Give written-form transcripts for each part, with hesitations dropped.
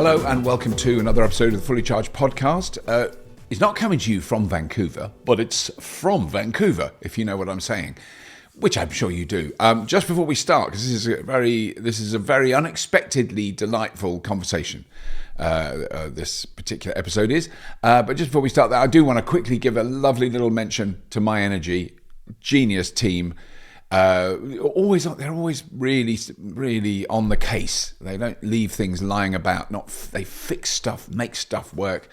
Hello and welcome to another episode of the Fully Charged podcast. It's not coming to you from Vancouver, but it's from Vancouver, if you know what I'm saying, which I'm sure you do. Just before we start, because this is a very unexpectedly delightful conversation. This particular episode is. But just before we start that, I do want to quickly give a lovely little mention to My Energy, genius team. They're always really on the case. They don't leave things lying about. They fix stuff, make stuff work,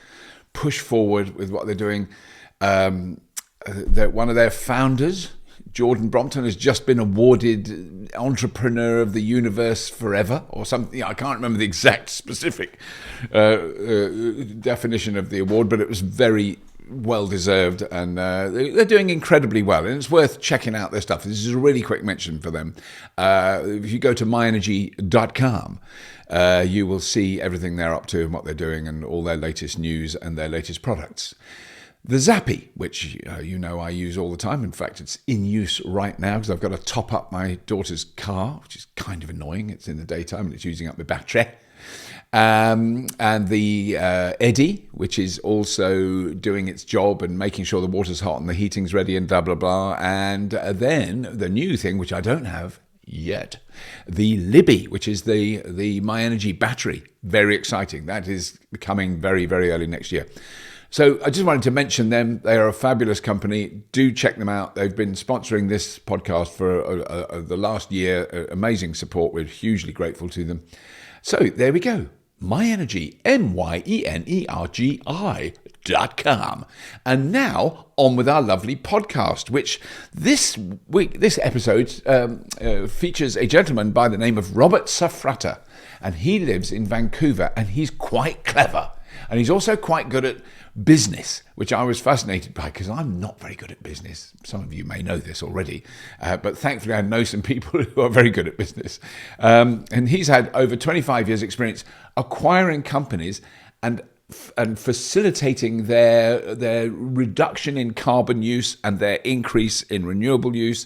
push forward with what they're doing. One of their founders, Jordan Brompton, has just been awarded Entrepreneur of the Universe Forever or something. I can't remember the exact specific definition of the award, but it was very well deserved, and they're doing incredibly well, and it's worth checking out their stuff. This is a really quick mention for them. If you go to myenergy.com, you will see everything they're up to and what they're doing and all their latest news and their latest products. The Zappy, which I use all the time. In fact, it's in use right now because I've got to top up my daughter's car, which is kind of annoying. It's in the daytime and it's using up my battery. And the Eddy, which is also doing its job and making sure the water's hot and the heating's ready and blah, blah, blah. And then the new thing, which I don't have yet, the Libby, which is the My Energy battery. Very exciting. That is coming very, very early next year. So I just wanted to mention them. They are a fabulous company. Do check them out. They've been sponsoring this podcast for the last year. Amazing support. We're hugely grateful to them. So there we go. My Energy, myenergi.com. And now on with our lovely podcast, which this episode features a gentleman by the name of Robert Safrata. And he lives in Vancouver, and he's quite clever. And he's also quite good at business, which I was fascinated by because I'm not very good at business. Some of you may know this already, but thankfully I know some people who are very good at business. And he's had over 25 years experience acquiring companies and facilitating their reduction in carbon use and their increase in renewable use.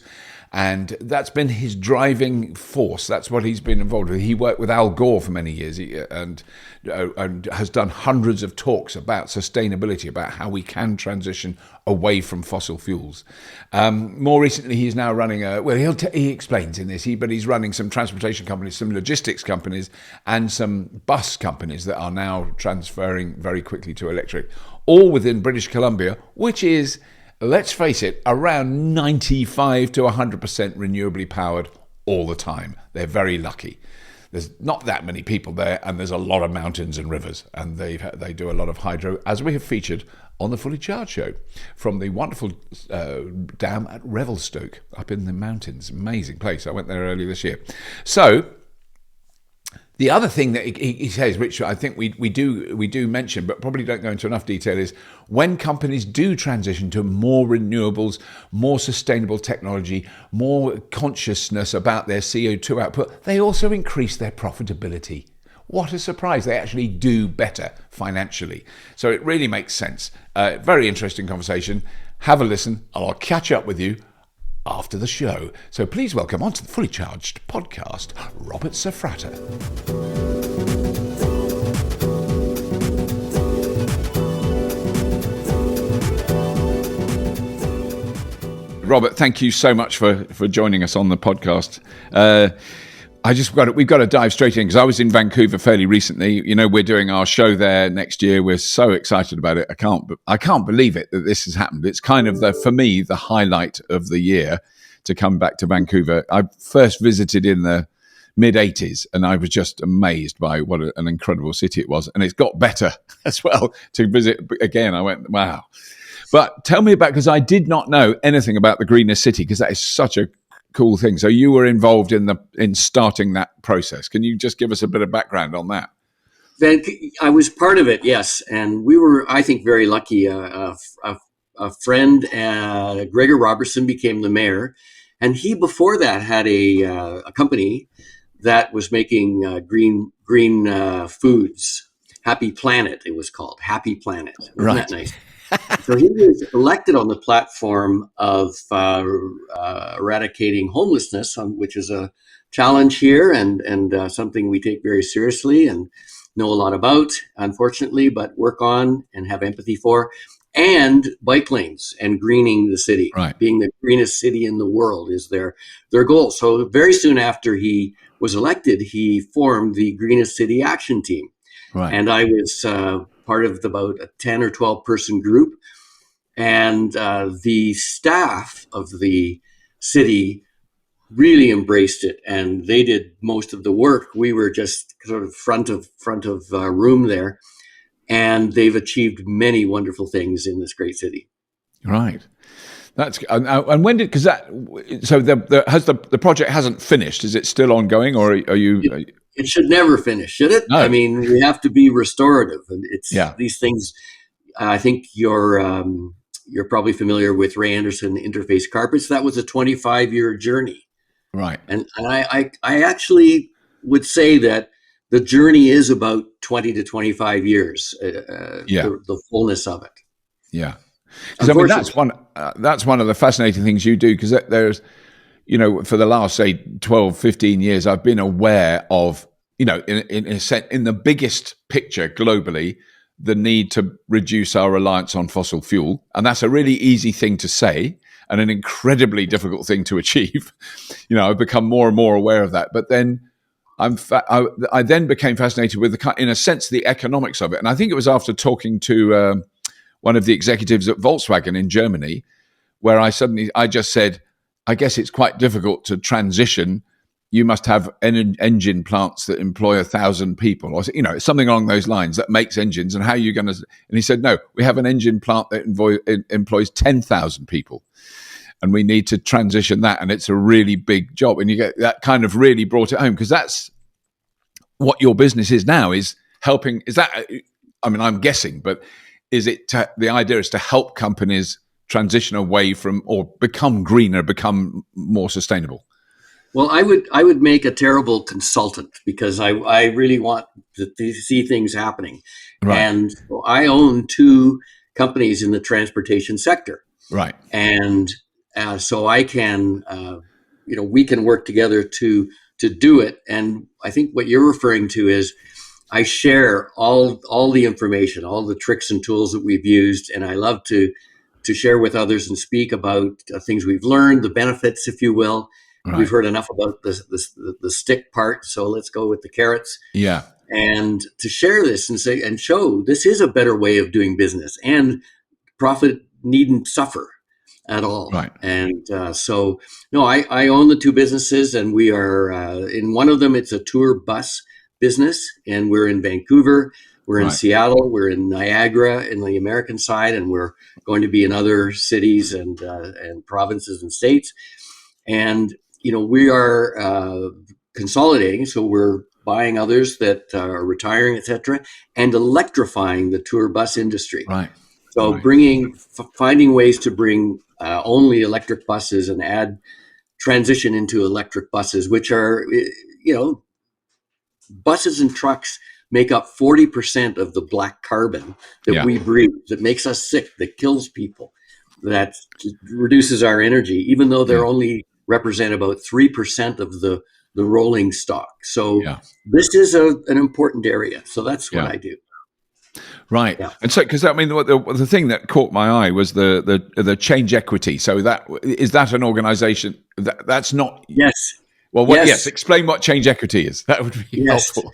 And that's been his driving force. That's what he's been involved with. He worked with Al Gore for many years and has done hundreds of talks about sustainability, about how we can transition away from fossil fuels. More recently, he's now running he explains in this, but he's running some transportation companies, some logistics companies, and some bus companies that are now transferring very quickly to electric, all within British Columbia, which is, let's face it, around 95 to 100% renewably powered all the time. They're very lucky. There's not that many people there, and there's a lot of mountains and rivers, and they do a lot of hydro, as we have featured on the Fully Charged show, from the wonderful dam at Revelstoke up in the mountains. Amazing place. I went there earlier this year. So the other thing that he says, which I think we do mention, but probably don't go into enough detail, is when companies do transition to more renewables, more sustainable technology, more consciousness about their CO2 output, they also increase their profitability. What a surprise. They actually do better financially. So it really makes sense. Very interesting conversation. Have a listen, and I'll catch up with you after the show. So please welcome onto the Fully Charged podcast, Robert Safrata. Robert, thank you so much for joining us on the podcast. We've got to dive straight in because I was in Vancouver fairly recently. You know, we're doing our show there next year. We're so excited about it. I can't believe it that this has happened. It's kind of for me the highlight of the year to come back to Vancouver. I first visited in the mid-'80s, and I was just amazed by what an incredible city it was. And it's got better as well to visit again. I went, wow. But tell me about, because I did not know anything about the Greenest City, because that is such a cool thing. So you were involved in starting that process. Can you just give us a bit of background on that? I was part of it, yes. And we were, I think, very lucky. A friend, Gregor Robertson, became the mayor. And he, before that, had a company that was making green foods. Happy Planet, it was called. Happy Planet. Isn't that nice? So he was elected on the platform of eradicating homelessness, which is a challenge here and something we take very seriously. And know a lot about, unfortunately, but work on and have empathy for, and bike lanes and greening the city. Right. Being the greenest city in the world is their goal. So very soon after he was elected, he formed the Greenest City Action Team. Right. And I was part of about a 10 or 12 person group. And the staff of the city really embraced it, and they did most of the work. We were just sort of front of room there, and they've achieved many wonderful things in this great city. Right. That's and when did, because that, so the project hasn't finished. Is it still ongoing, or are you? It should never finish, should it? No. I mean, we have to be restorative, and it's Yeah. these things. I think you're probably familiar with Ray Anderson Interface Carpets. That was a 25-year journey. Right. And I actually would say that the journey is about 20 to 25 years, the fullness of it. Yeah. Because I mean, that's one of the fascinating things you do, because there's, for the last, say, 12, 15 years, I've been aware of, in a sense, in the biggest picture globally, the need to reduce our reliance on fossil fuel. And that's a really easy thing to say and an incredibly difficult thing to achieve. I've become more and more aware of that. But then I then became fascinated with, in a sense, the economics of it. And I think it was after talking to one of the executives at Volkswagen in Germany, where I just said, I guess it's quite difficult to transition. You must have engine plants that employ 1,000 people, or something along those lines, that makes engines. And how are you going to? And he said, no, we have an engine plant that employs 10,000 people, and we need to transition that. And it's a really big job. And you get that kind of really brought it home, because that's what your business is now, is helping. Is that? I mean, I'm guessing, but is it the idea is to help companies transition away from, or become greener, become more sustainable? Well, I would make a terrible consultant, because I really want to see things happening. Right. And so I own 2 companies in the transportation sector. Right. And so I can, we can work together to do it. And I think what you're referring to is, I share all the information, all the tricks and tools that we've used, and I love to share with others and speak about things we've learned, the benefits, if you will. Right. We've heard enough about the stick part, so let's go with the carrots. Yeah. And to share this and show this is a better way of doing business, and profit needn't suffer at all. Right. And so, no, I own the 2 businesses, and we are in one of them. It's a tour bus business, and we're in Vancouver, we're in Seattle, we're in Niagara in the American side, and we're going to be in other cities and provinces and states. And we are consolidating, so we're buying others that are retiring, etc., and electrifying the tour bus industry. Right. So finding ways to bring only electric buses and transition into electric buses, which are, buses and trucks make up 40% of the black carbon that we breathe, that makes us sick, that kills people, that reduces our energy, even though they're only represent about 3% of the rolling stock. So this is an important area. So that's what I do. Right. Yeah. And so, because I mean, the thing that caught my eye was the Change Equity. So is that an organization that's not? Yes. Well, yes. Explain what Change Equity is. That would be helpful.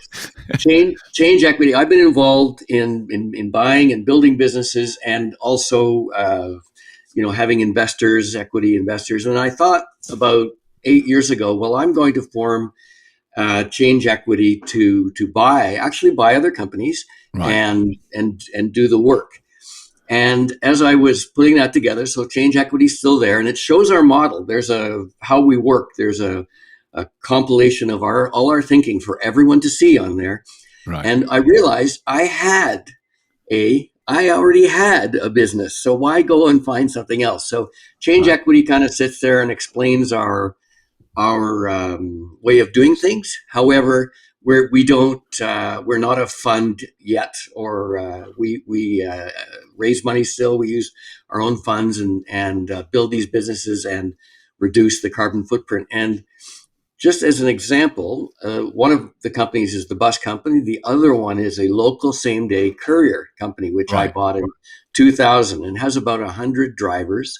Change Equity. I've been involved in buying and building businesses, and also having equity investors. And I thought about 8 years ago, well, I'm going to form Change Equity to buy other companies and do the work. And as I was putting that together, so Change Equity is still there, and it shows our model. There's how we work. There's a compilation of all our thinking for everyone to see on there. Right. And I realized I already had a business, so why go and find something else? So Change Equity kind of sits there and explains our way of doing things. However, we're not a fund yet, or we raise money still. We use our own funds and build these businesses and reduce the carbon footprint. And just as an example, one of the companies is the bus company. The other one is a local same-day courier company, which I bought in 2000 and has about 100 drivers.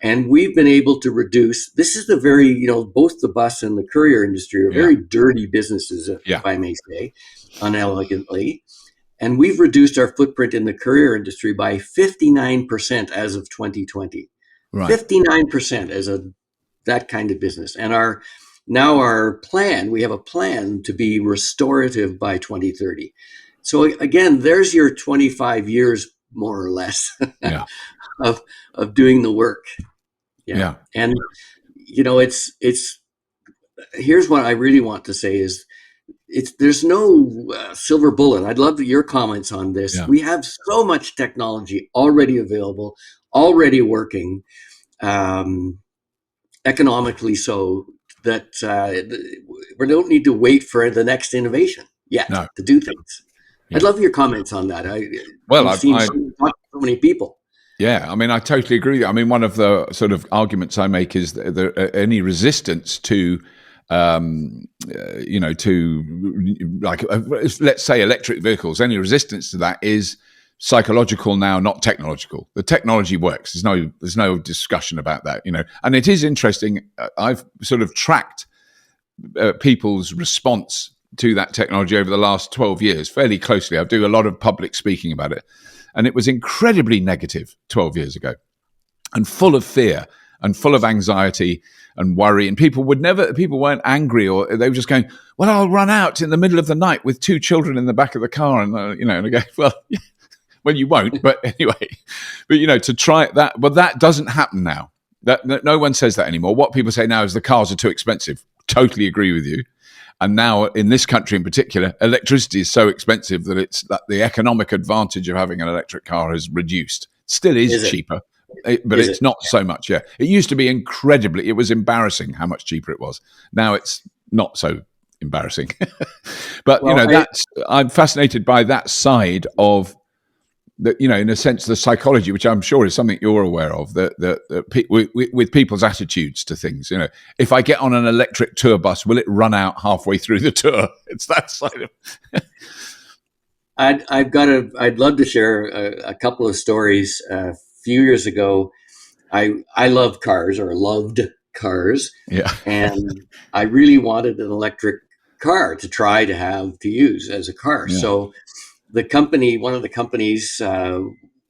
And we've been able to reduce, this is the very, both the bus and the courier industry are very dirty businesses, if I may say, unelegantly. And we've reduced our footprint in the courier industry by 59% as of 2020. 59% as that kind of business. And our plan, we have a plan to be restorative by 2030. So again, there's your 25 years, more or less, of doing the work. Yeah. And, it's here's what I really want to say is there's no silver bullet. I'd love your comments on this. We have so much technology already available, already working, economically so that we don't need to wait for the next innovation yet to do things. I'd love your comments on that. I've seen so many people. Yeah, I mean, I totally agree. I mean, one of the sort of arguments I make is that any resistance to, let's say electric vehicles, any resistance to that is psychological now, not technological. The technology works. There's no discussion about that, And it is interesting. I've sort of tracked people's response to that technology over the last 12 years fairly closely. I do a lot of public speaking about it. And it was incredibly negative 12 years ago and full of fear and full of anxiety and worry. And people weren't angry, or they were just going, well, I'll run out in the middle of the night with 2 children in the back of the car. And, and I go, well, you won't. But anyway, to try that. But that doesn't happen now. That no one says that anymore. What people say now is the cars are too expensive. Totally agree with you. And now in this country in particular, electricity is so expensive that the economic advantage of having an electric car has reduced. Still is cheaper, but it's not so much. Yeah, it used to be it was embarrassing how much cheaper it was. Now it's not so embarrassing. But I'm fascinated by that side of that, in a sense, the psychology, which I'm sure is something you're aware of, with people's attitudes to things. If I get on an electric tour bus, will it run out halfway through the tour? It's that side of. I'd love to share a couple of stories. A few years ago, I loved cars. Yeah. And I really wanted an electric car to try to use as a car. Yeah. So one of the companies,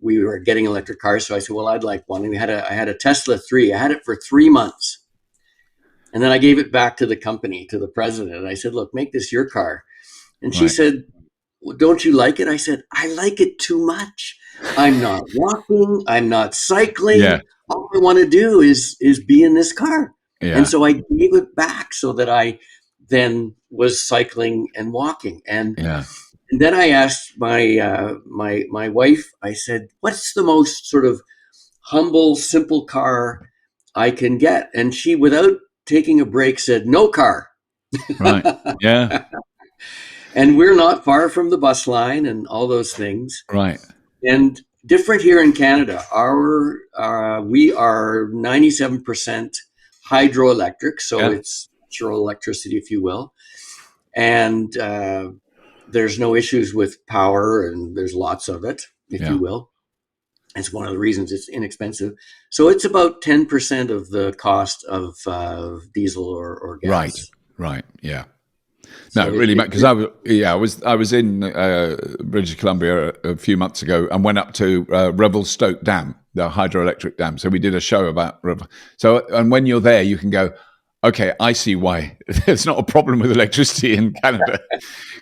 we were getting electric cars. So I said, well, I'd like one. And I had a Tesla 3. I had it for 3 months. And then I gave it back to the company, to the president. And I said, look, make this your car. And she said, well, don't you like it? I said, I like it too much. I'm not walking. I'm not cycling. Yeah. All I want to do is be in this car. Yeah. And so I gave it back so that I then was cycling and walking. And then I asked my wife, I said, what's the most sort of humble, simple car I can get? And she, without taking a break, said, no car. Right. Yeah. And we're not far from the bus line and all those things. Right. And different here in Canada, we are 97% hydroelectric. So it's natural electricity, if you will. And there's no issues with power, and there's lots of it, if you will. It's one of the reasons it's inexpensive. So it's about 10% of the cost of diesel or gas. Right. Yeah. No, so really, because I was in British Columbia a few months ago and went up to Revelstoke Dam, the hydroelectric dam. So we did a show about Revel. So, and when you're there, you can go, okay, I see why there's not a problem with electricity in Canada,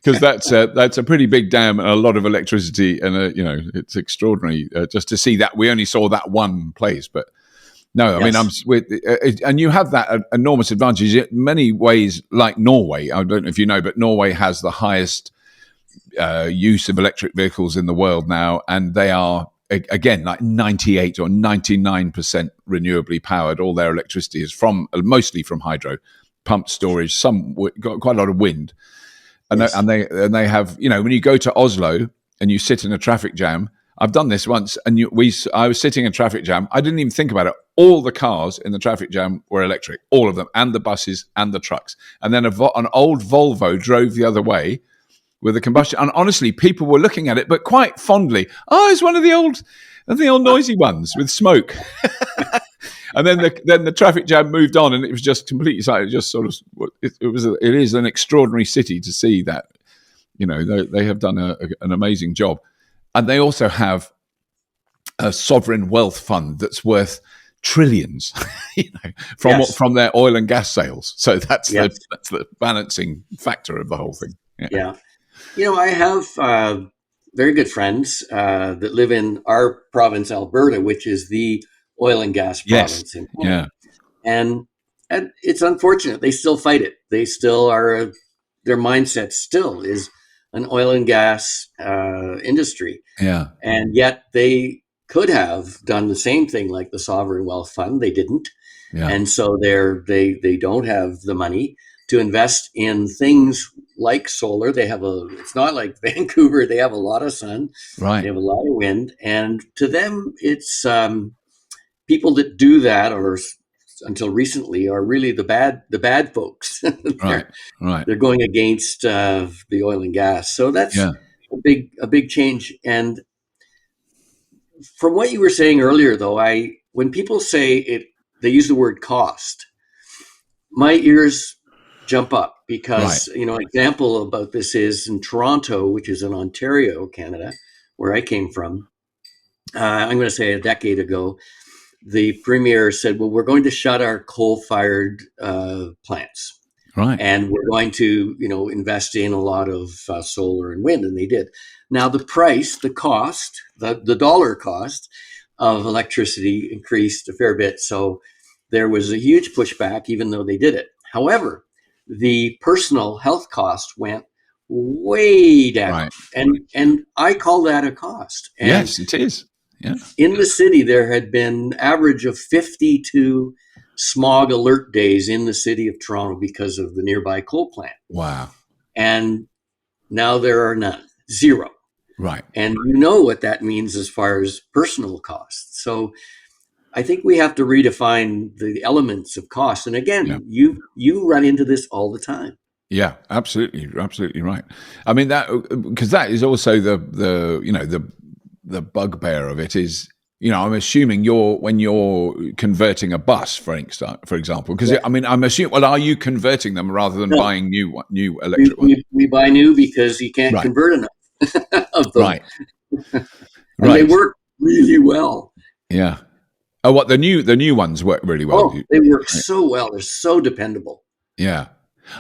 because that's a pretty big dam and a lot of electricity, and it's extraordinary just to see that. We only saw that one place, but no, I mean, and you have that enormous advantage in many ways, like Norway. I don't know if you know, but Norway has the highest use of electric vehicles in the world now, and they are, again, like 98 or 99% renewably powered. All their electricity is mostly from hydro, pumped storage. Some got quite a lot of wind, and they have. When you go to Oslo and you sit in a traffic jam, I've done this once, and I was sitting in traffic jam. I didn't even think about it. All the cars in the traffic jam were electric, all of them, and the buses and the trucks. And then an old Volvo drove the other way with a combustion. And honestly, people were looking at it, but quite fondly. Oh, it's one of the old noisy ones with smoke. And then the traffic jam moved on, and it was just completely silent. It just sort of it is an extraordinary city to see that. They have done an amazing job, and they also have a sovereign wealth fund that's worth trillions, from their oil and gas sales. So that's the balancing factor of the whole thing. Yeah. I have very good friends that live in our province, Alberta, which is the oil and gas province. Yeah. And it's unfortunate. They still fight it. They still are, their mindset still is an oil and gas industry. Yeah. And yet they could have done the same thing like the Sovereign Wealth Fund. They didn't. Yeah. And so they don't have the money to invest in things like solar. It's not like Vancouver. They have a lot of sun. Right. They have a lot of wind. And to them, it's people that do that, or until recently, are really the bad folks. Right. They're going against the oil and gas. So that's a big change. And from what you were saying earlier, though, when people say it, they use the word cost. My ears jump up because, an example about this is in Toronto, which is in Ontario, Canada, where I came from. I'm going to say a decade ago, the premier said, well, we're going to shut our coal-fired plants. Right. And we're going to, invest in a lot of solar and wind. And they did. Now, the price, the cost, the dollar cost of electricity increased a fair bit. So there was a huge pushback, even though they did it. However, the personal health cost went way down. Right. And I call that a cost. And yes, it is. Yeah. in the city, there had been average of 52 smog alert days in the city of Toronto because of the nearby coal plant. Wow. And now there are none, zero. Right. And you know what that means as far as personal costs. So I think we have to redefine the elements of cost. And again, you run into this all the time. Yeah, absolutely. You're absolutely right. I mean, because that is also the bugbear of it is, I'm assuming when you're converting a bus, for example, because I'm assuming, well, are you converting them rather than buying new electric ones? We buy new because you can't convert enough of them. Right. And they work really well. Yeah. Oh, what the new ones work really well? Oh, they work so well. They're so dependable. Yeah.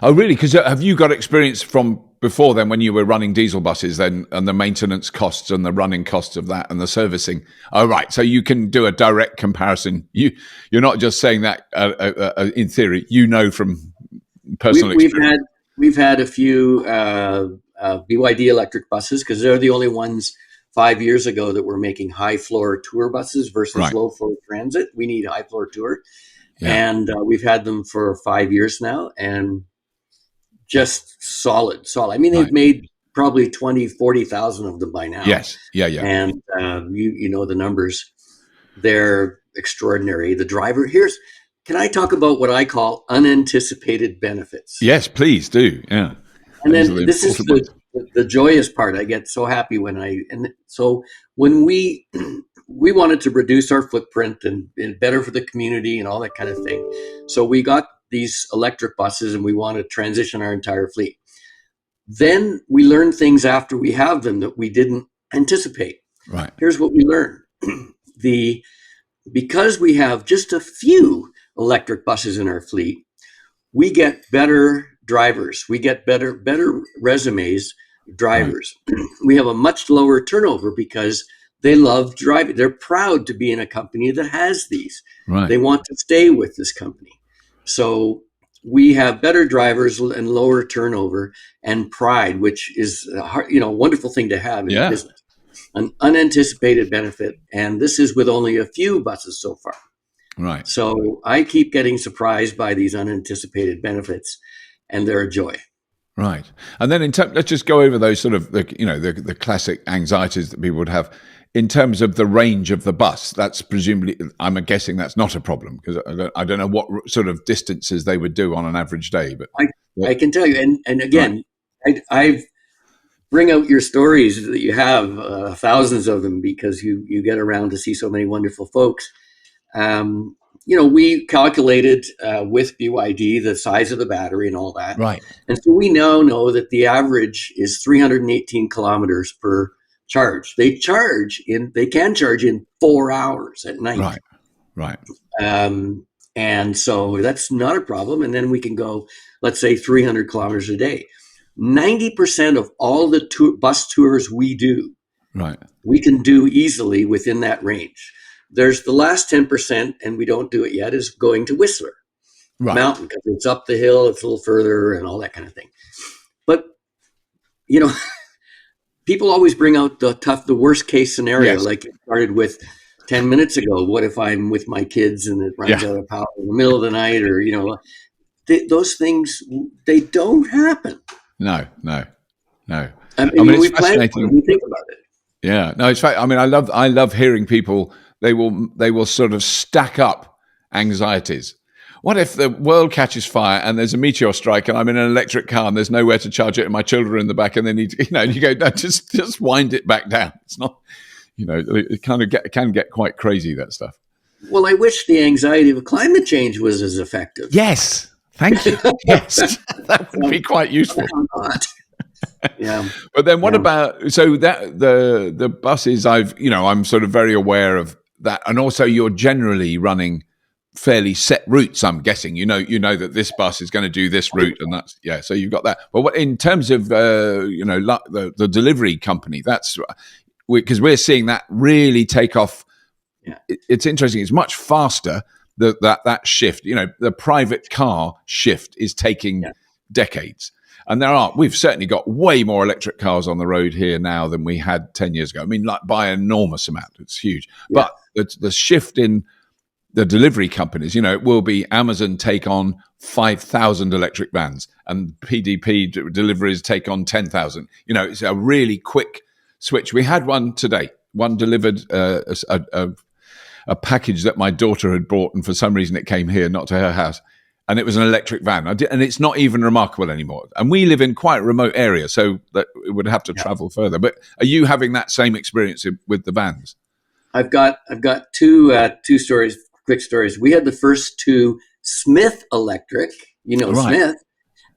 Oh, really? Because have you got experience from before then when you were running diesel buses then, and the maintenance costs and the running costs of that and the servicing? Oh, right. So you can do a direct comparison. You're not just saying that in theory. From personal experience. We've had a few BYD electric buses because they're the only ones 5 years ago that were making high floor tour buses versus low floor transit. We need high floor tour. Yeah. And we've had them for 5 years now, and just solid. I mean, they've made probably 40,000 of them by now. Yes. Yeah. And you know the numbers. They're extraordinary. The driver, can I talk about what I call unanticipated benefits? Yes, please do. Yeah. And then this is the joyous part. I get so happy when we wanted to reduce our footprint and better for the community and all that kind of thing. So we got these electric buses and we want to transition our entire fleet. Then we learn things after we have them that we didn't anticipate. Right. Here's what we learn. Because we have just a few electric buses in our fleet, we get better drivers. We get better resumes drivers. Right. We have a much lower turnover because they love driving. They're proud to be in a company that has these. Right. They want to stay with this company. So we have better drivers and lower turnover and pride, which is a wonderful thing to have in business. An unanticipated benefit. And this is with only a few buses so far. Right. So I keep getting surprised by these unanticipated benefits, and they're a joy. Right. And then let's just go over those sort of the classic anxieties that people would have. in terms of the range of the bus, that's presumably, I'm guessing that's not a problem, because I don't know what sort of distances they would do on an average day. But I can tell you, and again, I bring out your stories that you have, thousands of them, because you get around to see so many wonderful folks. We calculated with BYD the size of the battery and all that. right. And so we now know that the average is 318 kilometers per charge. They can charge in 4 hours at night. Right. And so that's not a problem. And then we can go, let's say, 300 kilometers a day. 90% of all the bus tours we do, we can do easily within that range. There's the last 10%, and we don't do it yet, is going to Whistler Mountain, because it's up the hill, it's a little further, and all that kind of thing. But, people always bring out the worst case scenario, like it started with 10 minutes ago. What if I'm with my kids and it runs out of power in the middle of the night, or, those things, they don't happen. No. I mean, we plan for it, we think about it. Yeah, no, it's fact. I mean, I love hearing people. They will sort of stack up anxieties. What if the world catches fire and there's a meteor strike and I'm in an electric car and there's nowhere to charge it and my children are in the back and they need to, you go, no, just wind it back down. It's not, it kind of can get quite crazy, that stuff. Well, I wish the anxiety of climate change was as effective. Yes, thank you. Yes, that would be quite useful. Yeah. But then what about, so that the buses, I'm sort of very aware of that. And also you're generally running fairly set routes, I'm guessing. You know that this bus is going to do this route, and that's, so you've got that. But what, in terms of, the delivery company, that's because we're seeing that really take off. Yeah. It's interesting. It's much faster that shift, the private car shift is taking decades. And we've certainly got way more electric cars on the road here now than we had 10 years ago. I mean, like by an enormous amount. It's huge. Yeah. But the shift in the delivery companies, it will be Amazon take on 5,000 electric vans and PDP deliveries take on 10,000. It's a really quick switch. We had one today. One delivered a package that my daughter had bought, and for some reason it came here, not to her house. And it was an electric van. And it's not even remarkable anymore. And we live in quite a remote area, so that it would have to travel further. But are you having that same experience with the vans? I've got two stories, quick stories. We had the first two Smith Electric, Smith.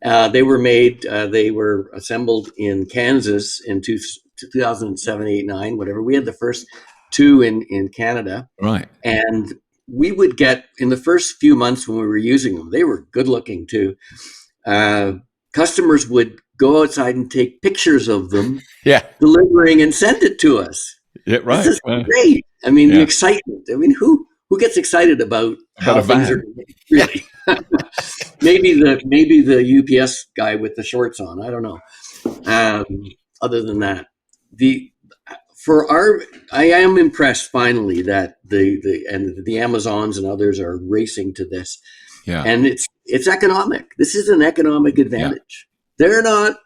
They were made, they were assembled in Kansas in 2007, 8, 9, whatever. We had the first two in Canada. Right. And we would get, in the first few months when we were using them, they were good looking too. Customers would go outside and take pictures of them, delivering and send it to us. Yeah, right. This is great. I mean, the excitement. I mean, who gets excited about how things are really? maybe the UPS guy with the shorts on. I don't know. Other than that, I am impressed finally that the Amazons and others are racing to this. Yeah. And it's economic. This is an economic advantage. Yeah. They're not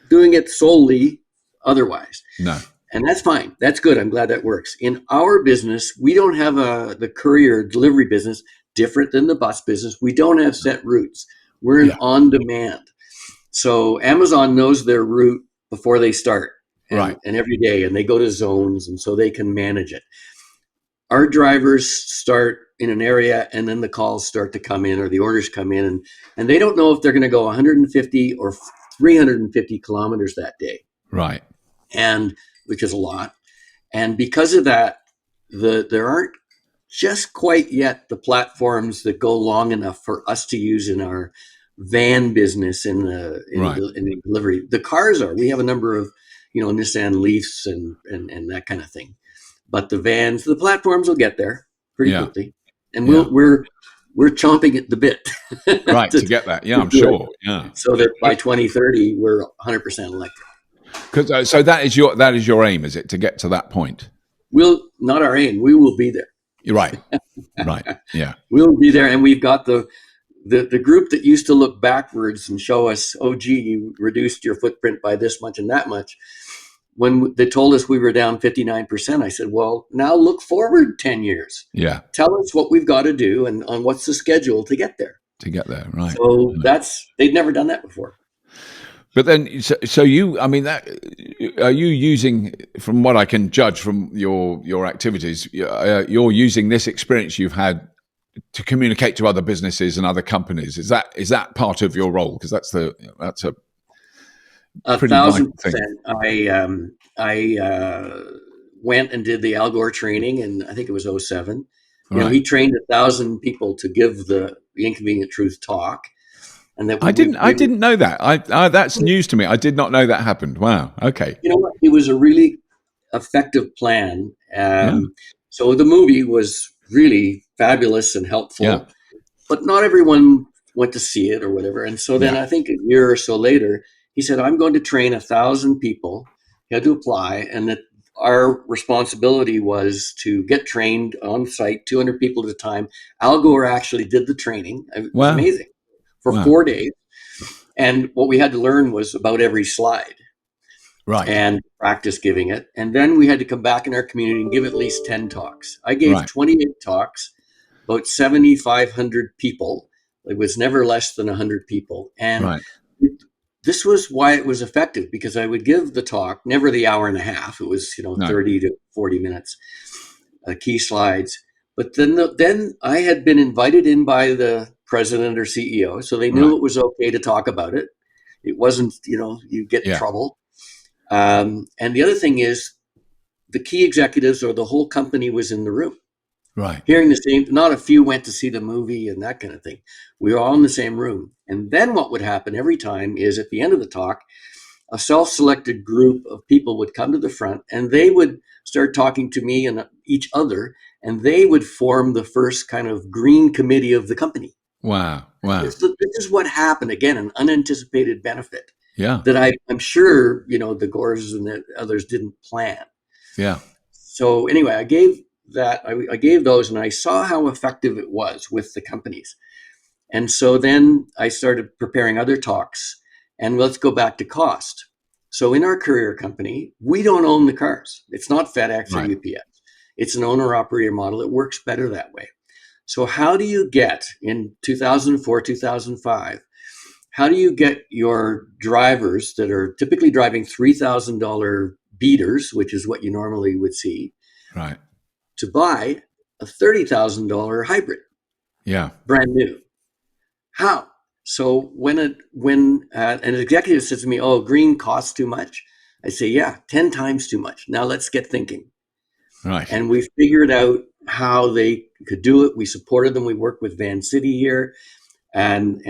doing it solely otherwise. No. And that's fine. That's good. I'm glad that works. In our business, we don't have the courier delivery business different than the bus business. We don't have set routes. We're in on demand. So Amazon knows their route before they start. And every day, and they go to zones, and so they can manage it. Our drivers start in an area, and then the calls start to come in, or the orders come in, and they don't know if they're going to go 150 or 350 kilometers that day. Right. And which is a lot. And because of that, there aren't just quite yet the platforms that go long enough for us to use in our van business in the delivery. The cars are. We have a number of Nissan Leafs and that kind of thing. But the vans, the platforms will get there pretty quickly. And we're chomping at the bit. Right, to get that. Yeah, I'm sure. Yeah. So that by 2030, we're 100% electric. So that is your aim, is it, to get to that point? Not our aim. We will be there. Right. Right. Yeah. We'll be there. And we've got the group that used to look backwards and show us, oh, gee, you reduced your footprint by this much and that much. when they told us we were down 59%, I said, well, now look forward 10 years. Yeah. Tell us what we've got to do and on what's the schedule to get there. Right. So they'd never done that before. But then, so you, I mean, that are you using, from what I can judge from your activities, you're using this experience you've had to communicate to other businesses and other companies. Is that part of your role? Because that's a pretty vital thing. 1,000%. I went and did the Al Gore training, and I think it was 2007. He trained 1,000 people to give the Inconvenient Truth talk. And that I didn't know that. That's news to me. I did not know that happened. Wow. Okay. You know what? It was a really effective plan. So the movie was really fabulous and helpful, but not everyone went to see it or whatever. And so then I think a year or so later, he said, I'm going to train 1,000 people. He had to apply, and that our responsibility was to get trained on site, 200 people at a time. Al Gore actually did the training. It was amazing. For 4 days. And what we had to learn was about every slide. Right. And practice giving it. And then we had to come back in our community and give at least 10 talks. I gave 28 talks, about 7,500 people. It was never less than 100 people. And this was why it was effective, because I would give the talk, never the hour and a half. It was, 30 to 40 minutes, key slides. But then I had been invited in by the president or CEO, so they knew it was okay to talk about it. It wasn't, you get in trouble. And the other thing is, the key executives or the whole company was in the room, hearing the same. Not a few went to see the movie and that kind of thing. We were all in the same room. And then what would happen every time is, at the end of the talk, a self-selected group of people would come to the front, and they would start talking to me and each other, and they would form the first kind of green committee of the company. Wow. This is what happened, again, an unanticipated benefit. Yeah. That I'm sure, the Gores and the others didn't plan. Yeah. So anyway, I gave those, and I saw how effective it was with the companies. And so then I started preparing other talks, and let's go back to cost. So in our courier company, we don't own the cars. It's not FedEx or UPS. It's an owner-operator model. It works better that way. So how do you get, in 2004, 2005, how do you get your drivers that are typically driving $3,000 beaters, which is what you normally would see, to buy a $30,000 hybrid? Yeah. Brand new. How? So when an executive says to me, oh, green costs too much, I say, yeah, 10 times too much. Now let's get thinking. Right. And we figured out how they could do it. We supported them. We worked with Van City here. And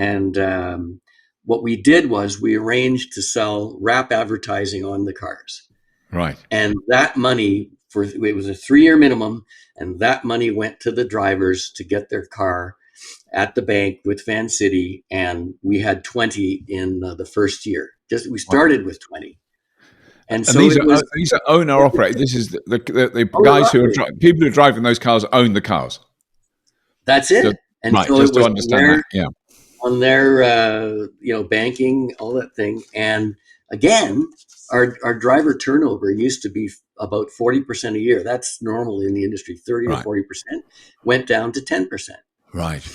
what we did was we arranged to sell wrap advertising on the cars. Right. And that money, it was a 3-year minimum, and that money went to the drivers to get their car at the bank with Van City. And we had 20 in the first year. We started with 20. And so these are owner operated. This is the guys who are people who are driving those cars own the cars. That's it. And so just to understand that. On their banking, all that thing. And again, our driver turnover used to be about 40% a year. That's normal in the industry. 30 to 40% went down to 10%. Right.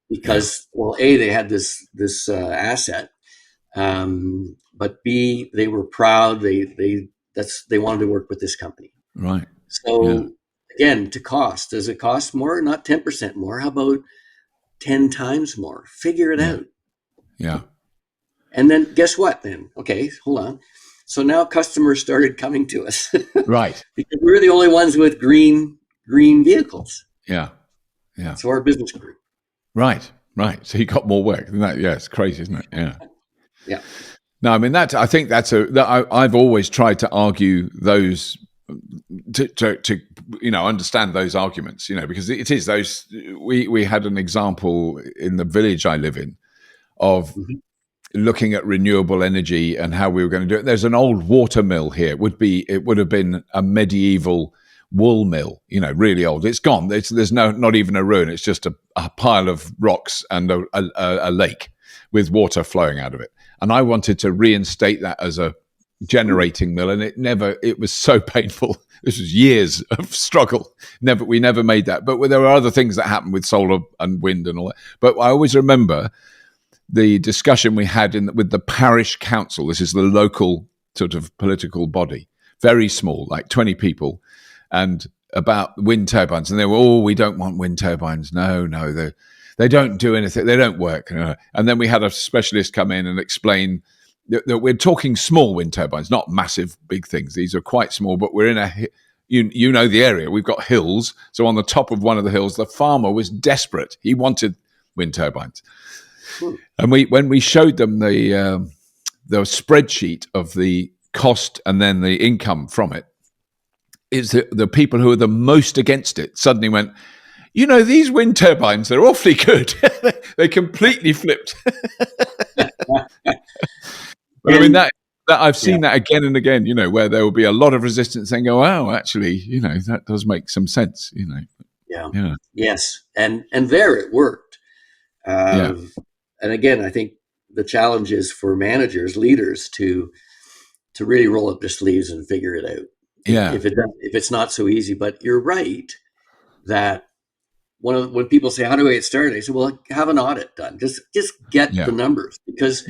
Because they had this asset. But B, they were proud. They wanted to work with this company. Right. So again, to cost, does it cost more? Not 10% more. How about 10 times more? Figure it out. Yeah. And then guess what? Then hold on. So now customers started coming to us, right? Because we're the only ones with green vehicles. Yeah. So our business grew. Right. So he got more work than that. Yeah, it's crazy, isn't it? Yeah. Yeah. No, I mean I think I've always tried to argue those to understand those arguments, because it is those. We had an example in the village I live in of looking at renewable energy and how we were going to do it. There's an old water mill here. It would have been a medieval wool mill, really old. It's gone. There's not even a ruin. It's just a pile of rocks and a lake with water flowing out of it. And I wanted to reinstate that as a generating mill, and it was so painful. This was years of struggle. We never made that. But there were other things that happened with solar and wind and all that. But I always remember the discussion we had with the parish council. This is the local sort of political body, very small, like 20 people, and about wind turbines. And they were, we don't want wind turbines. No, they don't do anything. They don't work. And then we had a specialist come in and explain that we're talking small wind turbines, not massive, big things. These are quite small, but we're in you know the area. We've got hills. So on the top of one of the hills, the farmer was desperate. He wanted wind turbines. And when we showed them the spreadsheet of the cost and then the income from it, is the people who are the most against it suddenly went, these wind turbines, they're awfully good. They completely flipped. But I mean, that I've seen that again and again, where there will be a lot of resistance and go, oh, actually, that does make some sense, Yeah. Yes. And there it worked. And again, I think the challenge is for managers, leaders to really roll up their sleeves and figure it out. Yeah. If it's not so easy, but you're right that when people say, how do I get started? I say, well, have an audit done. Just get the numbers, because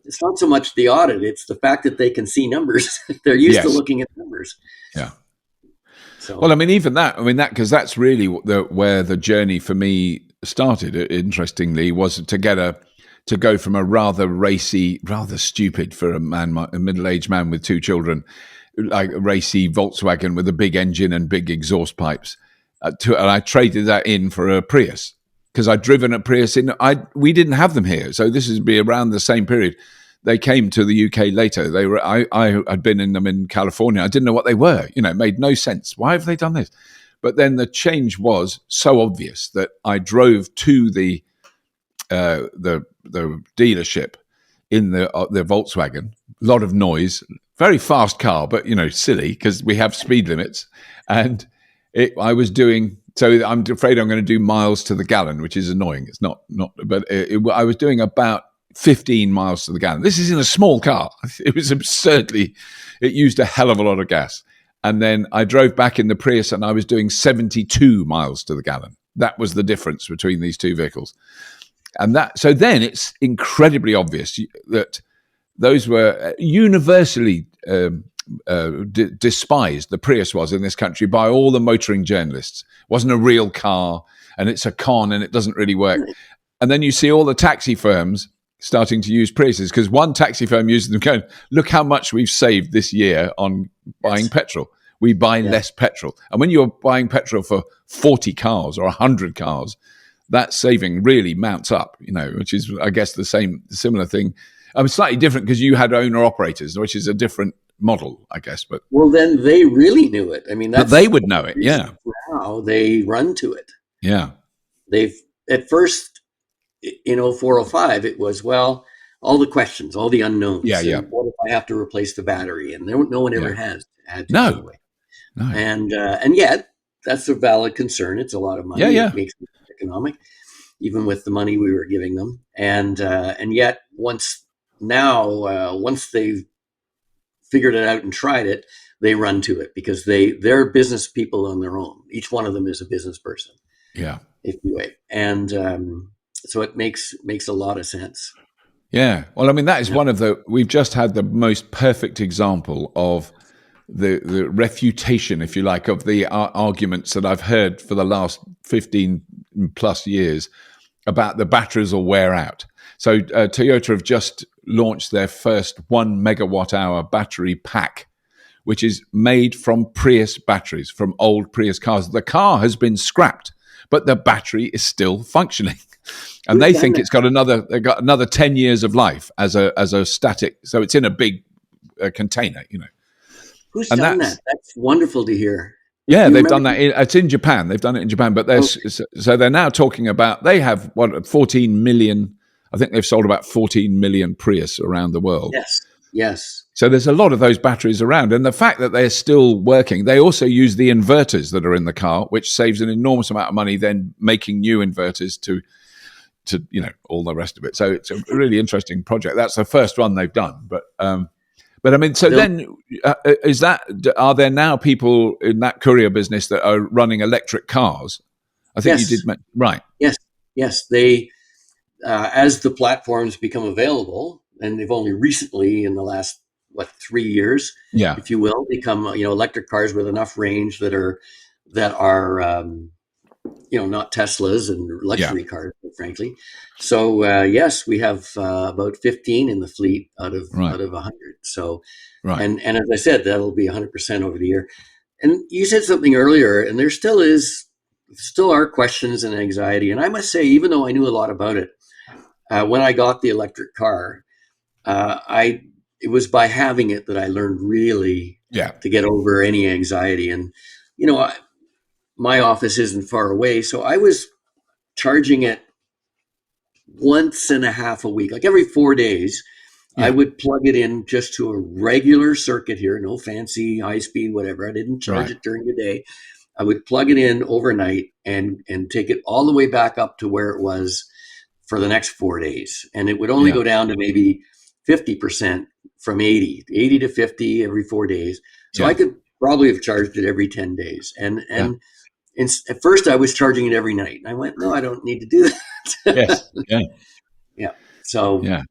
it's not so much the audit, it's the fact that they can see numbers. They're used to looking at numbers. Yeah. So, well, I mean, even that, because that's really where the journey for me started, interestingly, was to go from a rather racy, rather stupid for a middle-aged man with two children, like a racy Volkswagen with a big engine and big exhaust pipes, and I traded that in for a Prius, because I'd driven a Prius we didn't have them here. So this would be around the same period. They came to the UK later. I had been in them in California. I didn't know what they were. It made no sense. Why have they done this? But then the change was so obvious that I drove to the dealership in the Volkswagen. A lot of noise, very fast car, but silly, because we have speed limits. And I was doing. So I'm afraid I'm going to do miles to the gallon, which is annoying. It's not. But I was doing about 15 miles to the gallon. This is in a small car. It was absurdly. It used a hell of a lot of gas. And then I drove back in the Prius, and I was doing 72 miles to the gallon. That was the difference between these two vehicles. And so then it's incredibly obvious that those were universally despised. The Prius was in this country by all the motoring journalists. It wasn't a real car, and it's a con, and it doesn't really work. And then you see all the taxi firms starting to use Priuses, because one taxi firm uses them going, look how much we've saved this year on buying petrol. We buy less petrol. And when you're buying petrol for 40 cars or 100 cars, that saving really mounts up, which is, I guess, similar thing. Slightly different because you had owner-operators, which is a different model, I guess. But well, then they really knew it. I mean, they would know it, yeah. Now they run to it. Yeah. They've, at first, in 0405, it was, all the questions, all the unknowns. Yeah. What if I have to replace the battery? And no one ever has had to. No. Anyway. No. And yet, that's a valid concern. It's a lot of money. Yeah. It makes it economic, even with the money we were giving them. And yet, once they've figured it out and tried it, they run to it, because they're business people on their own. Each one of them is a business person. Yeah. If you will. And so it makes a lot of sense. Yeah. Well, I mean, that is we've just had the most perfect example of the refutation, if you like, of the arguments that I've heard for the last 15 plus years about the batteries will wear out. So Toyota have just launched their first 1 megawatt hour battery pack, which is made from Prius batteries, from old Prius cars. The car has been scrapped, but the battery is still functioning. And they think they've got another 10 years of life as a static. So it's in a big container, Who's done that? That's wonderful to hear. Yeah, they've done that. It's in Japan. They've done it in Japan, but so they're now talking about, they have 14 million. I think they've sold about 14 million Prius around the world. Yes. So there's a lot of those batteries around, and the fact that they're still working. They also use the inverters that are in the car, which saves an enormous amount of money. Then making new inverters to all the rest of it. So it's a really interesting project. That's the first one they've done, but But I mean, so They'll- then are there now people in that courier business that are running electric cars? I think you yes, did, right? yes, yes. They as the platforms become available, and they've only recently, in the last 3 years, Yeah, if you will, become electric cars with enough range that are not Teslas and yeah, luxury cars, frankly. So yes, we have about 15 in the fleet right, out of 100. So right. and as I said, that'll be 100% over the year. And you said something earlier, and there still are questions and anxiety. And I must say, even though I knew a lot about it, when I got the electric car, I it was by having it that I learned really Yeah, to get over any anxiety. And you know, I, my office isn't far away, so I was charging it once and a half a week, like every 4 days. I yeah, would plug it in just to a regular circuit here, no fancy high speed, whatever. I didn't charge right. it during the day. I would plug it in overnight and take it all the way back up to where it was for the next 4 days. And it would only Yeah, go down to maybe 50% from 80 to 50 every 4 days. So I yeah, could probably have charged it every 10 days. yeah. And at first I was charging it every night. And I went, no, I don't need to do that. Yes, yeah, Yeah. So yeah,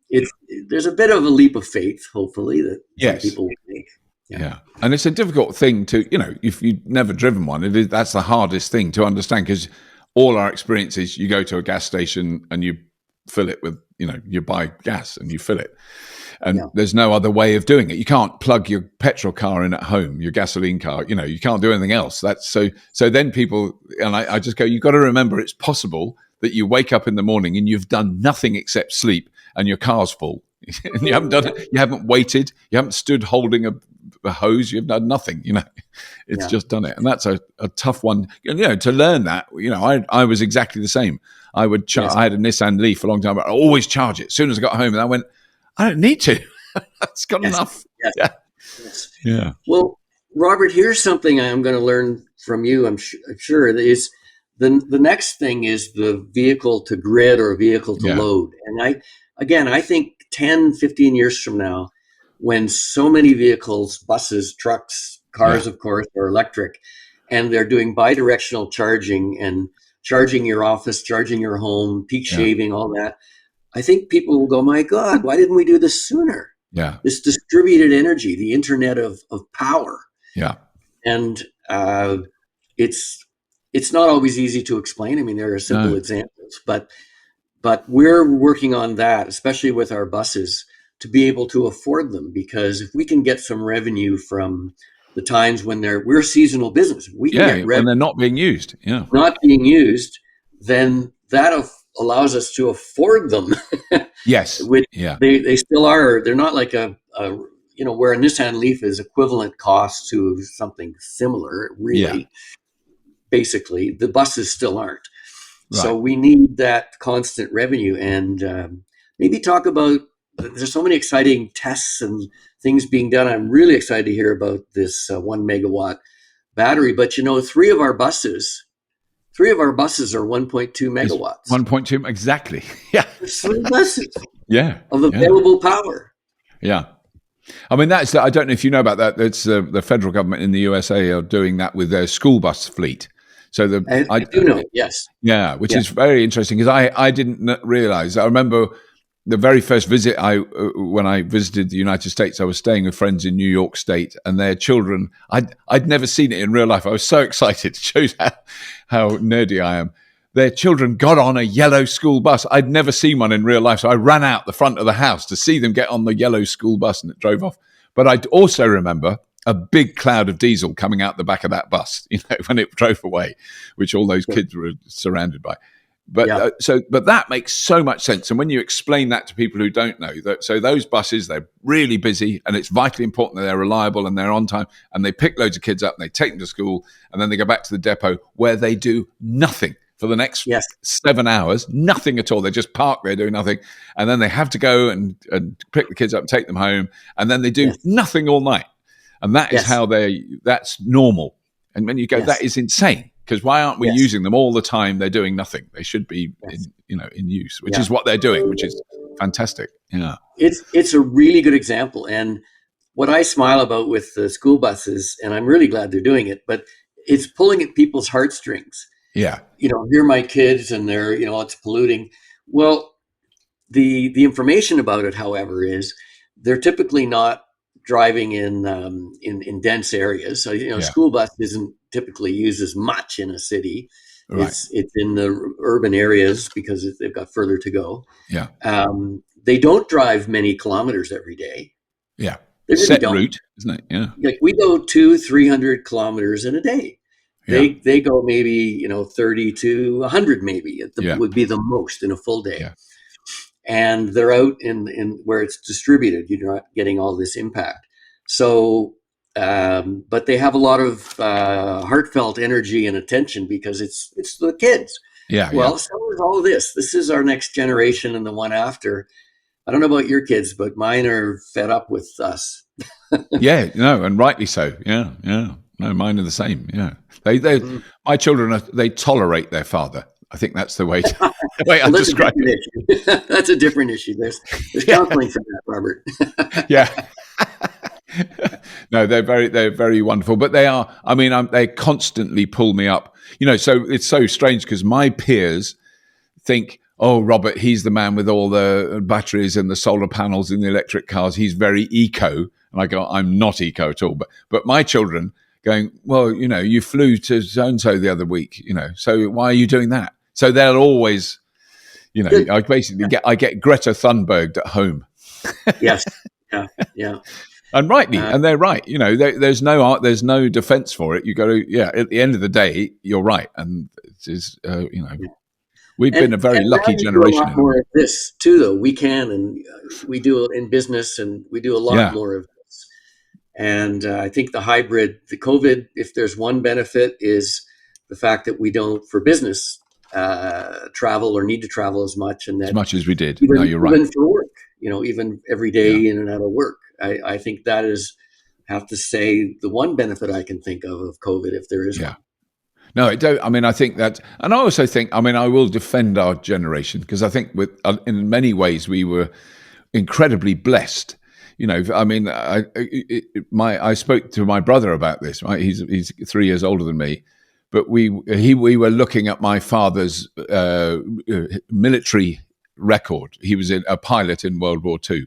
there's a bit of a leap of faith, hopefully, that some yes. people will make. Yeah. Yeah, and it's a difficult thing to, if you've never driven one, that's the hardest thing to understand, because all our experience is you go to a gas station and you fill it with, you buy gas and you fill it, and Yeah. there's no other way of doing it. You can't plug your petrol car in at home, your gasoline car, you can't do anything else. That's so then people, and I just go, you've got to remember it's possible that you wake up in the morning and you've done nothing except sleep and your car's full. And you haven't done it, you haven't waited, you haven't stood holding a hose, you've done nothing, it's Yeah. just done it. And that's a tough one, to learn that. I was exactly the same. I would Yes. I had a Nissan Leaf a long time ago. I always charge it as soon as I got home, and I went, I don't need to. That's got Yes. enough. Yes. Yeah, Yes. yeah, Well, Robert, here's something I'm going to learn from you. I'm sure is the next thing is the vehicle to grid or vehicle to yeah, load. And I think 10, 15 years from now, when so many vehicles, buses, trucks, yeah, cars, of course, are electric, and they're doing bi-directional charging and charging your office, charging your home, peak yeah, shaving, all that. I think people will go, my God, why didn't we do this sooner? yeah, This distributed energy, the internet of power. yeah. And it's not always easy to explain. I mean, there are simple No, examples, but we're working on that, especially with our buses, to be able to afford them. Because if we can get some revenue from the times when we're a seasonal business, we can yeah, get when revenue they're not being used. Yeah, not being used, then that allows us to afford them, yes, which yeah, they still are. They're not like a where a Nissan Leaf is equivalent cost to something similar, yeah, really. Basically, the buses still aren't. So right. we need that constant revenue, and maybe talk about. There's so many exciting tests and things being done. I'm really excited to hear about this 1 megawatt battery. But three of our buses are 1.2 It's megawatts. 1.2 exactly. Yeah, There's 3 buses yeah, of yeah, available power. yeah. I mean, I don't know if you know about that. It's the federal government in the USA are doing that with their school bus fleet. So I do know. Yes. yeah, which Yeah. is very interesting, because I didn't realize. I remember the very first visit when I visited the United States, I was staying with friends in New York State, and their children. I'd never seen it in real life. I was so excited. It shows how nerdy I am. Their children got on a yellow school bus. I'd never seen one in real life, so I ran out the front of the house to see them get on the yellow school bus, and it drove off. But I also remember a big cloud of diesel coming out the back of that bus, when it drove away, which all those kids were surrounded by. But Yeah. but that makes so much sense. And when you explain that to people who don't know, so those buses, they're really busy, and it's vitally important that they're reliable and they're on time, and they pick loads of kids up and they take them to school, and then they go back to the depot where they do nothing for the next Yes. 7 hours, nothing at all. They just park there doing nothing, and then they have to go and pick the kids up and take them home, and then they do Yes. nothing all night. And that is Yes. how that's normal. And when you go, Yes. that is insane. Because why aren't we Yes. using them all the time? They're doing nothing. They should be, Yes. in use, which Yeah. is what they're doing, which is fantastic. Yeah, It's a really good example, and what I smile about with the school buses, and I'm really glad they're doing it, but it's pulling at people's heartstrings. Yeah. Here are my kids, and they're, it's polluting. Well, the information about it, however, is they're typically not driving in dense areas. So Yeah. school bus isn't typically used as much in a city. Right. It's in the urban areas because they've got further to go. Yeah. They don't drive many kilometers every day. Yeah. They really Set don't. route, isn't it? Yeah. Like we go 200-300 kilometers in a day. Yeah. They go maybe 30 to 100 maybe Yeah. would be the most in a full day. Yeah. And they're out in where it's distributed. You're not getting all this impact. So, but they have a lot of heartfelt energy and attention because it's the kids. Yeah. Well, Yeah. so is all this. This is our next generation and the one after. I don't know about your kids, but mine are fed up with us. Yeah. No, and rightly so. Yeah. Yeah. No, mine are the same. Yeah. My children they tolerate their father. I think that's the way I describe it. That's a different issue. There's counseling for that, Robert. Yeah. No, they're very wonderful, but they are. I mean, they constantly pull me up. So it's so strange because my peers think, "Oh, Robert, he's the man with all the batteries and the solar panels and the electric cars. He's very eco." And I go, "I'm not eco at all." But my children going, "Well, you flew to so and so the other week, so why are you doing that?" So they'll always, I basically get Greta Thunberged at home. Yes. Yeah. Yeah. And rightly, and they're right. There's no defense for it. You go to, at the end of the day, you're right. And it is, we've been a very lucky generation. We do a lot more of this too, though. We can, and we do in business, and we do a lot more of this. And I think the COVID, if there's one benefit, is the fact that we don't, for business, travel or need to travel as much, and that as much as we did. Even, no, you're right. Even for work, even every day in and out of work. I think that is, have to say, the one benefit I can think of COVID, if there is one. No, I don't. I mean, I think that, and I also think, I will defend our generation because I think in many ways we were incredibly blessed. I spoke to my brother about this. Right, he's 3 years older than me, but we were looking at my father's military record. He was a pilot in World War II,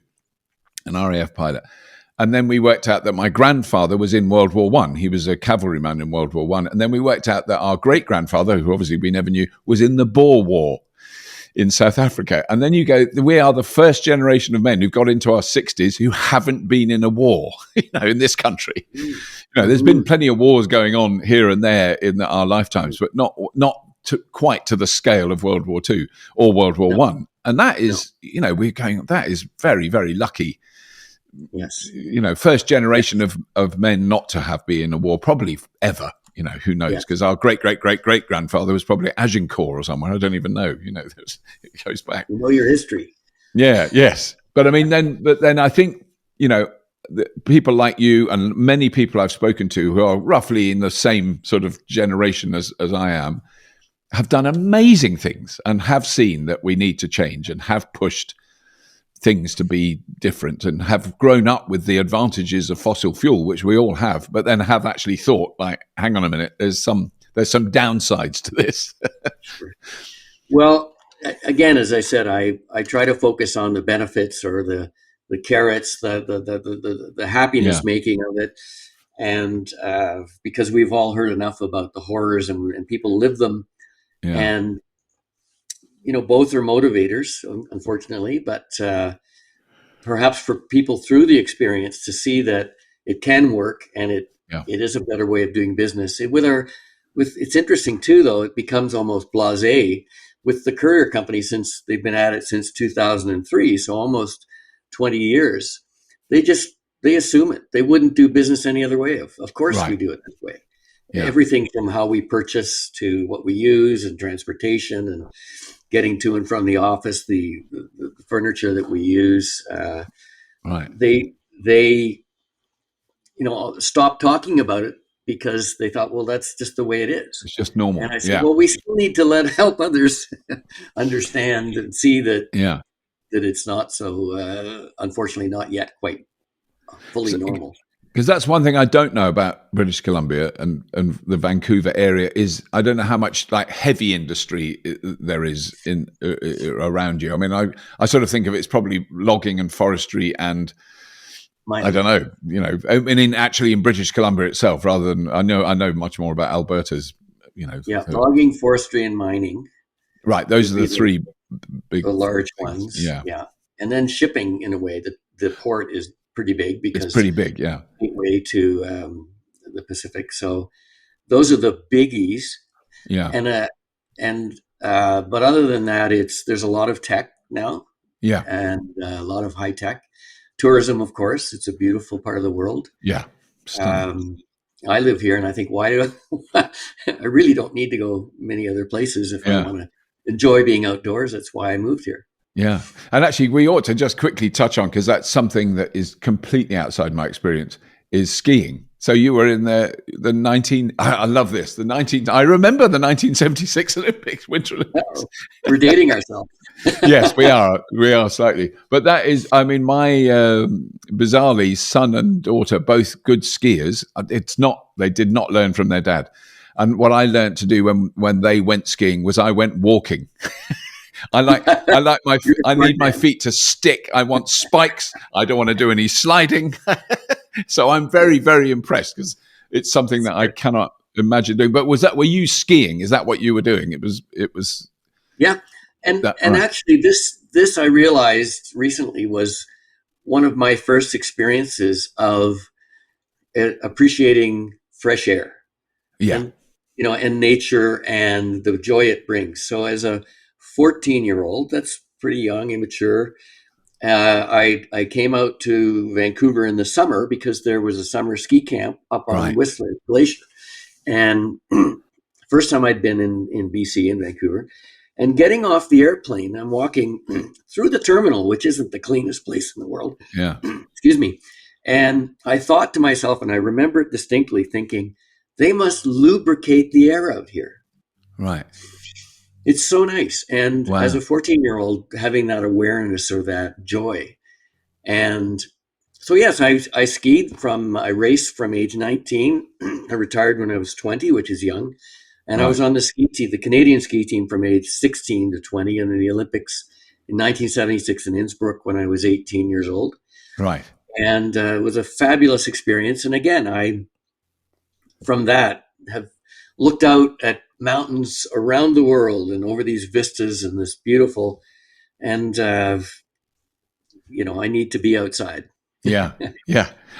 an RAF pilot. And then we worked out that my grandfather was in World War I. He was a cavalryman in World War I. And then we worked out that our great-grandfather, who obviously we never knew, was in the Boer War in South Africa. And then you go, we are the first generation of men who've got into our 60s who haven't been in a war, in this country. There's been plenty of wars going on here and there in our lifetimes, but not quite to the scale of World War II or World War I. And that is, we're going, that is very, very lucky. Yes. First generation of men not to have been in a war, probably ever, who knows? Because our great-great-great-great-grandfather was probably at Agincourt or somewhere. I don't even know, it goes back. You know your history. Yeah, yes. But I mean, then I think, people like you and many people I've spoken to who are roughly in the same sort of generation as I am, have done amazing things and have seen that we need to change and have pushed things to be different and have grown up with the advantages of fossil fuel, which we all have, but then have actually thought, like, hang on a minute, there's some downsides to this. Well, again, as I said, I try to focus on the benefits or the carrots, the happiness making of it. And because we've all heard enough about the horrors and people live them. Yeah. And both are motivators, unfortunately, but perhaps for people through the experience to see that it can work and it is a better way of doing business. It's interesting too, though, it becomes almost blasé with the courier company since they've been at it since 2003, so almost 20 years. They assume it. They wouldn't do business any other way. Of course, we do it this way. Yeah. Everything from how we purchase to what we use and transportation and getting to and from the office, the furniture that we use. They stopped talking about it because they thought, well, that's just the way it is. It's just normal. And I said, well, we still need to help others understand and see that that it's not so, unfortunately, not yet quite fully normal. Because that's one thing I don't know about British Columbia and the Vancouver area is I don't know how much like heavy industry there is in around you. I mean, I sort of think of it's probably logging and forestry and mining. I don't know, I mean, actually in British Columbia itself, rather than I know much more about Alberta's, Yeah, logging, forestry, and mining. Right, those are the three big, the large ones. Yeah, and then shipping in a way that the port is pretty big because it's pretty big, yeah. Gateway to the Pacific. So those are the biggies. Yeah, but other than that, there's a lot of tech now. Yeah, and a lot of high tech tourism. Of course, it's a beautiful part of the world. Yeah, I live here, and I think I really don't need to go many other places if I want to enjoy being outdoors. That's why I moved here. Yeah. And actually, we ought to just quickly touch on, because that's something that is completely outside my experience, is skiing. So you were in the 19, I love this, I remember the 1976 Olympics, Winter Olympics. We're dating ourselves. Yes, we are slightly. But that is, I mean, my bizarrely son and daughter, both good skiers. They did not learn from their dad. And what I learned to do when they went skiing was I went walking. I need my feet to stick. I want spikes. I don't want to do any sliding. So I'm very, very impressed because it's something that I cannot imagine doing. But were you skiing? Is that what you were doing? It was. Yeah. And actually this I realized recently was one of my first experiences of appreciating fresh air. Yeah. And nature and the joy it brings. So as a 14-year-old, that's pretty young, immature. I came out to Vancouver in the summer because there was a summer ski camp up on Whistler Glacier. And first time I'd been in BC, in Vancouver. And getting off the airplane, I'm walking through the terminal, which isn't the cleanest place in the world. Yeah. Excuse me. And I thought to myself, and I remember it distinctly, thinking, they must lubricate the air out here. Right. It's so nice. And as a 14-year-old, having that awareness or that joy. And so, yes, I skied I raced from age 19. I retired when I was 20, which is young. And I was on the ski team, the Canadian ski team, from age 16 to 20, and in the Olympics in 1976 in Innsbruck when I was 18 years old. Right. And it was a fabulous experience. And again, from that, have looked out at mountains around the world and over these vistas and this beautiful, and I need to be outside. Yeah.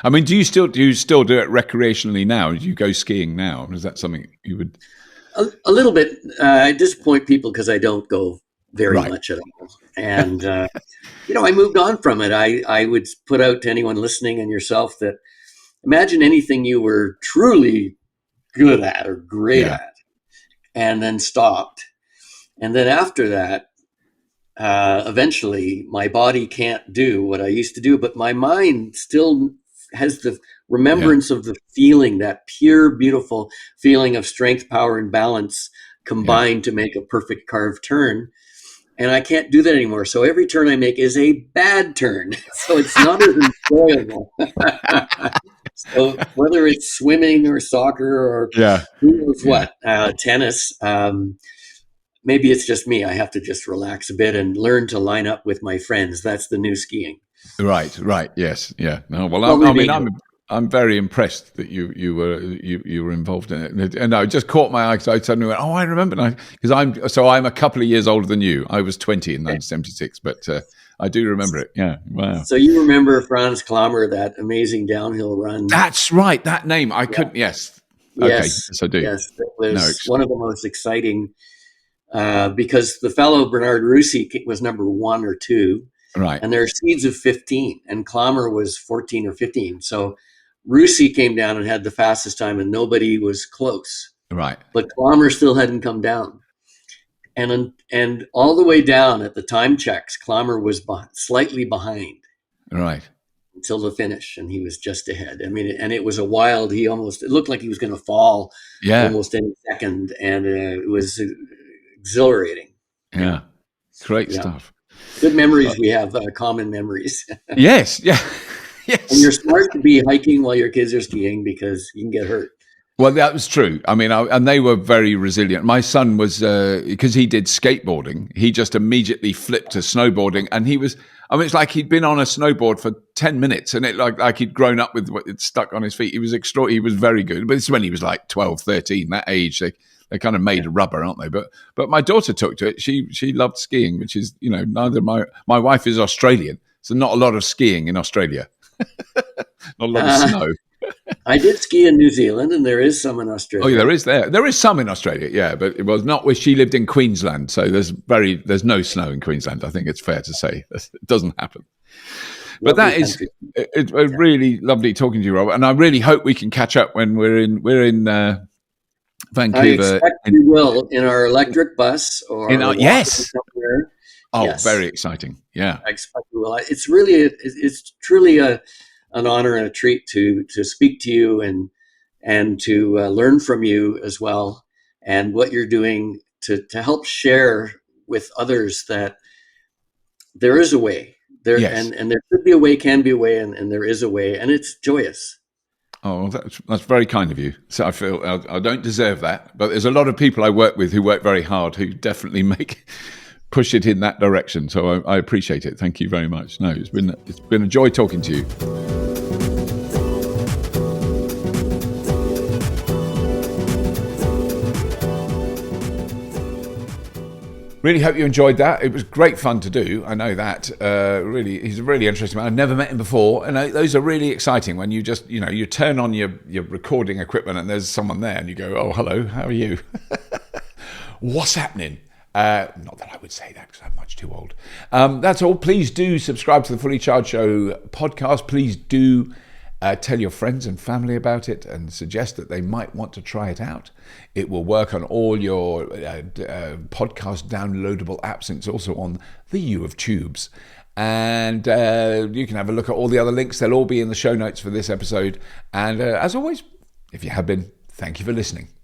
I mean, do you still do it recreationally now? Do you go skiing now? Is that something you would? A little bit. I disappoint people because I don't go very much at all. And I moved on from it. I would put out to anyone listening and yourself that imagine anything you were truly good at or great at, and then stopped. And then after that, eventually my body can't do what I used to do, but my mind still has the remembrance of the feeling, that pure, beautiful feeling of strength, power, and balance combined to make a perfect carved turn. And I can't do that anymore. So every turn I make is a bad turn. So it's not as enjoyable. So whether it's swimming or soccer or who knows what, tennis, maybe it's just me. I have to just relax a bit and learn to line up with my friends. That's the new skiing. Right. Yes. Yeah. No. Well, I'm very impressed that you were involved in it, and it just caught my eye because I suddenly went, I remember, because I'm a couple of years older than you. I was 20 in 1976, but I do remember it. Yeah, wow. So you remember Franz Klammer, that amazing downhill run? That's right. That name I couldn't. Yes. Okay. Yes, I do. Yes, it was one of the most exciting because the fellow Bernard Rusi was number 1 or 2. Right. And there are seeds of 15, and Klammer was 14 or 15. So Rusi came down and had the fastest time, and nobody was close. Right. But Klammer still hadn't come down. And all the way down at the time checks, Klammer was slightly behind. Right. Until the finish, and he was just ahead. I mean, and it was a wild, it looked like he was going to fall almost any second, and it was exhilarating. Yeah. Great stuff. Good memories we have, common memories. Yes, yeah. And you're Yes. smart to be hiking while your kids are skiing because you can get hurt. Well, that was true. I mean, and they were very resilient. My son was, because he did skateboarding, he just immediately flipped to snowboarding. And he was, I mean, it's like he'd been on a snowboard for 10 minutes and it like he'd grown up with what it stuck on his feet. He was he was very good. But this is when he was like 12, 13, that age. They're kind of made of rubber, aren't they? But my daughter took to it. She loved skiing, which is, neither my wife is Australian. So not a lot of skiing in Australia. Not a lot of snow. I did ski in New Zealand, and there is some in Oh, Australia. yeah, there is some in Australia, yeah, but it was not where she lived in Queensland. So there's no snow in Queensland. I think it's fair to say it doesn't happen. But Lovely that is country. it's really lovely talking to you, Robert. And I really hope we can catch up when we're in I Vancouver. expect we will in our electric bus or walking Yes, somewhere. oh, Yes, very exciting. Yeah, I expect we will. It's truly an honor and a treat to speak to you and to learn from you as well, and what you're doing to help share with others that there is a way there, yes. and there could be a way, can be a way, and there is a way, and it's joyous. Oh, that's very kind of you. So I feel I don't deserve that, but there's a lot of people I work with who work very hard who definitely push it in that direction. So I appreciate it. Thank you very much. No, it's been a joy talking to you. Really hope you enjoyed that. It was great fun to do. I know that. Really, he's a really interesting man. I've never met him before, and those are really exciting. When you just, you turn on your recording equipment and there's someone there, and you go, "Oh, hello, how are you? What's happening?" Not that I would say that because I'm much too old. That's all. Please do subscribe to the Fully Charged Show podcast. Please do tell your friends and family about it and suggest that they might want to try it out. It will work on all your podcast downloadable apps, and it's also on the U of Tubes. And you can have a look at all the other links. They'll all be in the show notes for this episode. And as always, if you have been, thank you for listening.